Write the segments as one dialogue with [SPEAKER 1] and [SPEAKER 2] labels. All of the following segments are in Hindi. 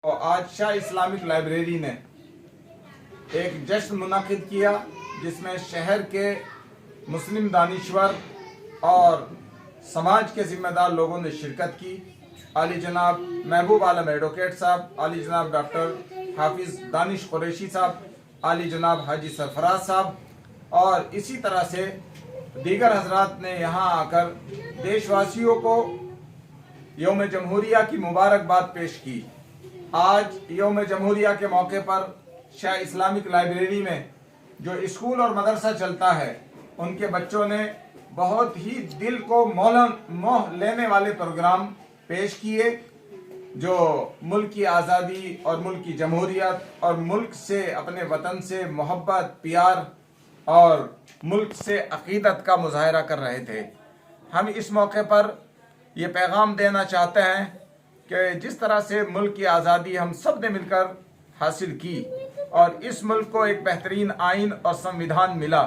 [SPEAKER 1] और आज शाह इस्लामिक लाइब्रेरी ने एक जश्न मुनाकिद किया जिसमें शहर के मुस्लिम दानिश्वर और समाज के जिम्मेदार लोगों ने शिरकत की। आली जनाब महबूब आलम एडवोकेट साहब, आली जनाब डॉक्टर हाफिज दानिश कुरैशी साहब, आली जनाब हाजी सरफराज साहब और इसी तरह से दीगर हजरात ने यहाँ आकर देशवासियों को यौम जमहूरिया की मुबारकबाद पेश की। आज यौम जमहूरिया के मौके पर शाह इस्लामिक लाइब्रेरी में जो स्कूल और मदरसा चलता है उनके बच्चों ने बहुत ही दिल को मोह लेने वाले प्रोग्राम पेश किए, जो मुल्क की आज़ादी और मुल्क की जमहूरियत और मुल्क से, अपने वतन से मोहब्बत, प्यार और मुल्क से अकीदत का मुजाहरा कर रहे थे। हम इस मौके पर ये पैगाम देना चाहते हैं कि जिस तरह से मुल्क की आज़ादी हम सब ने मिलकर हासिल की और इस मुल्क को एक बेहतरीन आइन और संविधान मिला,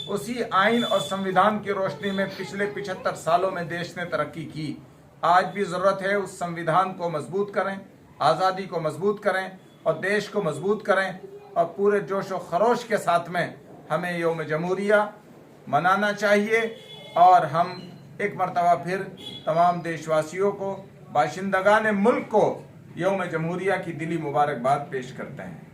[SPEAKER 1] उसी आइन और संविधान की रोशनी में पिछले 75 सालों में देश ने तरक्की की। आज भी ज़रूरत है उस संविधान को मजबूत करें, आज़ादी को मजबूत करें और देश को मजबूत करें और पूरे जोश व खरोश के साथ में हमें यौम जमहूरिया मनाना चाहिए। और हम एक मरतबा फिर तमाम देशवासियों को, बाशिंदगान मुल्क को यौम जमहूरिया की दिली मुबारकबाद पेश करते हैं।